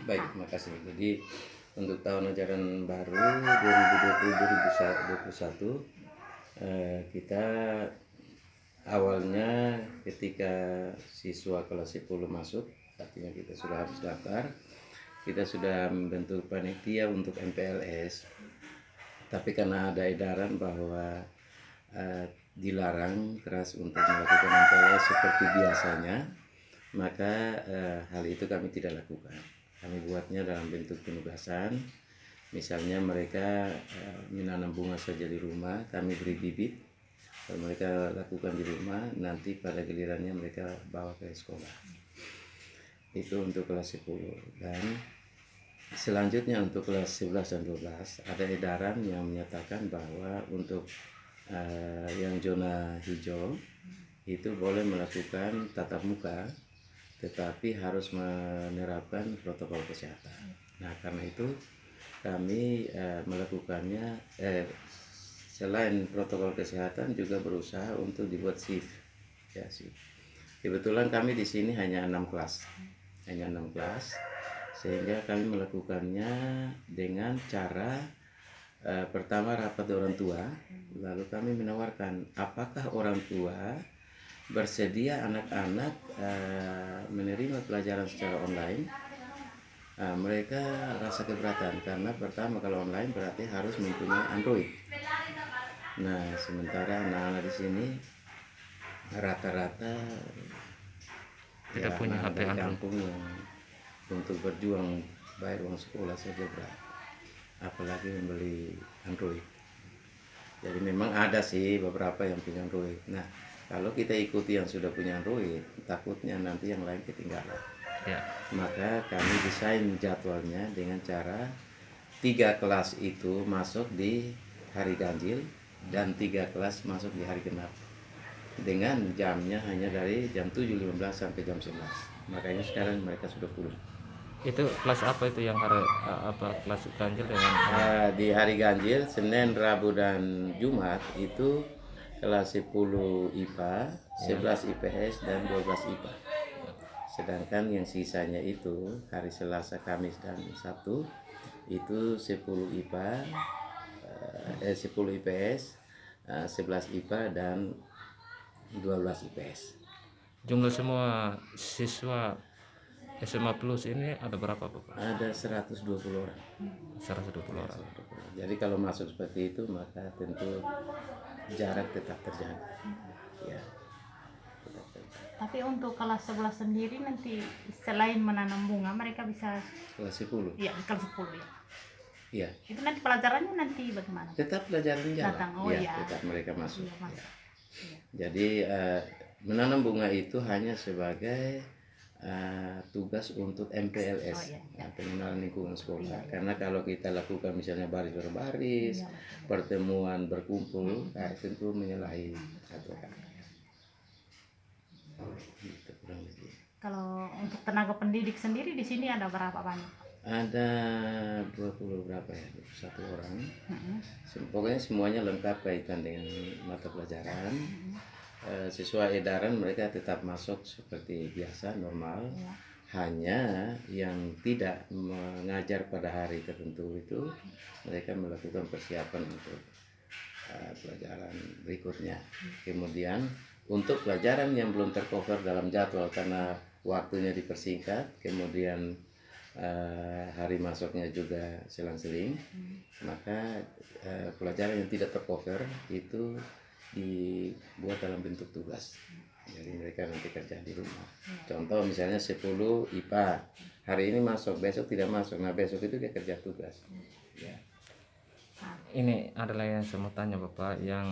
Baik, makasih. Jadi untuk tahun ajaran baru 2020-2021 kita awalnya ketika siswa kelas 10 masuk, artinya kita sudah habis daftar, kita sudah membentuk panitia untuk MPLS. Tapi karena ada edaran bahwa dilarang keras untuk melakukan MPLS seperti biasanya, maka hal itu kami tidak lakukan. Kami buatnya dalam bentuk penugasan. Misalnya mereka menanam bunga saja di rumah, kami beri bibit. Kalau mereka lakukan di rumah, nanti pada gilirannya mereka bawa ke sekolah. Itu untuk kelas 10. Dan selanjutnya untuk kelas 11 dan 12 ada edaran yang menyatakan bahwa untuk yang zona hijau itu boleh melakukan tatap muka, tetapi harus menerapkan protokol kesehatan. Nah, karena itu kami melakukannya selain protokol kesehatan juga berusaha untuk dibuat shift. Ya, shift. Kebetulan kami di sini hanya 6 kelas. Sehingga kami melakukannya dengan cara pertama rapat orang tua, lalu kami menawarkan apakah orang tua bersedia anak-anak menerima pelajaran secara online. Mereka rasa keberatan karena pertama kalau online berarti harus mempunyai Android. Nah, sementara anak-anak di sini rata-rata tidak punya anak HP dari Android. kampung yang untuk berjuang bayar uang sekolah saja berat, apalagi membeli Android. Jadi memang ada sih beberapa yang punya Android. Nah, kalau kita ikuti yang sudah punya Android, takutnya nanti yang lain ketinggalan. Ya. Maka kami desain jadwalnya dengan cara 3 kelas itu masuk di hari ganjil dan 3 kelas masuk di hari genap. Dengan jamnya hanya dari jam 7.15 sampai jam 11. Makanya sekarang mereka sudah pulang. Itu kelas apa itu yang harus kelas ganjil dengan Di hari ganjil Senin, Rabu dan Jumat itu kelas 10 IPA, 11 IPS dan 12 IPA. Sedangkan yang sisanya itu hari Selasa, Kamis dan Sabtu itu 10 IPA, 10 IPS, 11 IPA dan 12 IPS. jumlah semua siswa SMA Plus ini ada berapa Bapak? Ada 120 orang. 120 orang. Jadi kalau masuk seperti itu maka tentu jarak tetap terjaga. Ya. Tapi untuk kelas 11 sendiri nanti selain menanam bunga mereka bisa Kelas 10. ya kelas 10 ya. Iya. Itu nanti pelajarannya nanti bagaimana? Tetap pelajaran jalan. Datang. Tetap mereka masuk. Iya, masuk. Ya. Jadi menanam bunga itu hanya sebagai tugas untuk MPLS, pengenalan lingkungan sekolah. Karena kalau kita lakukan misalnya baris berbaris, pertemuan berkumpul, tentu menyalahi aturan. Gitu, kurang lebih. Kalau untuk tenaga pendidik sendiri di sini ada berapa banyak? Ada 20 berapa ya, 21 orang. Pokoknya semuanya lengkap kaitan dengan mata pelajaran. Sesuai edaran mereka tetap masuk seperti biasa, normal. Hanya yang tidak mengajar pada hari tertentu itu mereka melakukan persiapan untuk pelajaran berikutnya. Kemudian untuk pelajaran yang belum tercover dalam jadwal karena waktunya dipersingkat, kemudian hari masuknya juga selang-seling, maka pelajaran yang tidak tercover itu dibuat dalam bentuk tugas. Jadi mereka nanti kerja di rumah. Contoh misalnya 10 IPA, hari ini masuk, besok tidak masuk. Nah besok itu dia kerja tugas. Ya. Ini adalah yang saya mau tanya Bapak, yang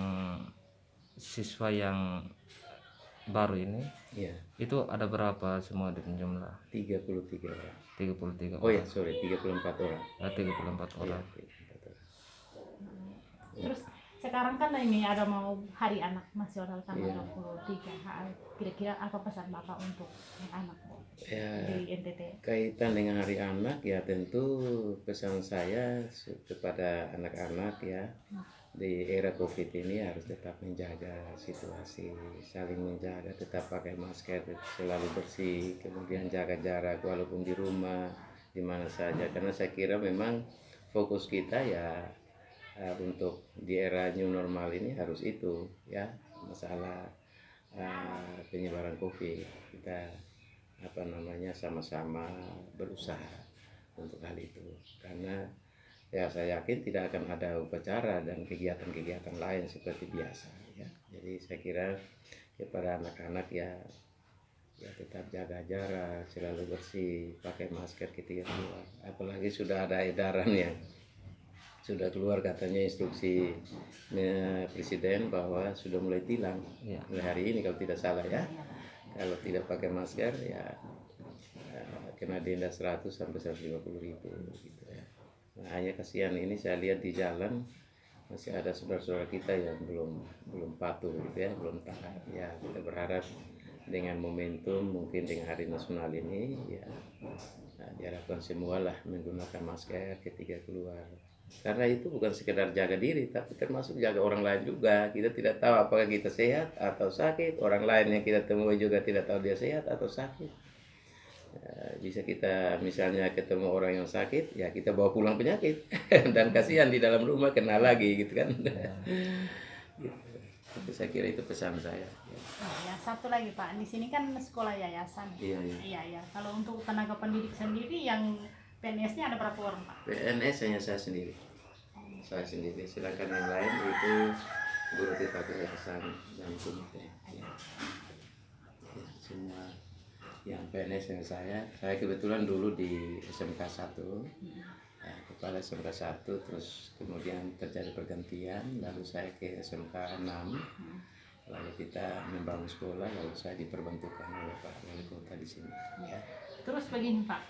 siswa yang baru ini Ya. itu ada berapa semua di jumlah? 33 orang. 33 Oh ya, orang. sorry, 34 orang. 34 orang. Ya, 34 orang. Terus sekarang kan ini ada mau Hari Anak Nasional tanggal Iya. 23. Kira-kira apa pesan Bapak untuk anak Ya, di NTT? kaitan dengan Hari Anak ya tentu pesan saya kepada anak-anak ya di era COVID ini harus tetap menjaga situasi, saling menjaga, tetap pakai masker, selalu bersih, kemudian jaga jarak walaupun di rumah, di mana saja, karena saya kira memang fokus kita ya untuk di era new normal ini harus itu ya, masalah penyebaran COVID. Kita sama-sama berusaha untuk hal itu, karena ya saya yakin tidak akan ada upacara dan kegiatan-kegiatan lain seperti biasa ya. Jadi saya kira ya para anak-anak ya tetap jaga jarak, selalu bersih, pakai masker ketika keluar. Apalagi sudah ada edaran yang sudah keluar, katanya instruksi presiden bahwa sudah mulai tilang Ya. mulai hari ini kalau tidak salah ya. Kalau tidak pakai masker ya kena denda 100 sampai 150.000 gitu ya. Nah, hanya kasihan ini saya lihat di jalan masih ada saudara-saudara kita yang belum patuh gitu ya, belum taat ya. Kita berharap dengan momentum mungkin dengan hari nasional ini ya, diharapkan semua lah menggunakan masker ketika keluar, karena itu bukan sekedar jaga diri tapi termasuk jaga orang lain juga. Kita tidak tahu apakah kita sehat atau sakit, orang lain yang kita temui juga tidak tahu dia sehat atau sakit. Bisa kita misalnya ketemu orang yang sakit ya kita bawa pulang penyakit dan kasihan di dalam rumah kena lagi gitu kan. Gitu. Tapi saya kira itu pesan saya ya. Ya, satu lagi Pak, di sini kan sekolah yayasan. Iya. Iya. Kalau untuk tenaga pendidik sendiri yang PNS-nya ada berapa orang Pak? PNS hanya saya sendiri, sedangkan yang lain itu guru tetap yayasan dan komite ya. Ya, semua yang PNS yang saya kebetulan dulu di SMK 1 ya, kepala SMK 1, terus kemudian terjadi pergantian, lalu saya ke SMK 6, lalu kita membangun sekolah, lalu saya diperbantukan oleh Pak Wali Kota di sini ya. Terus begini Pak,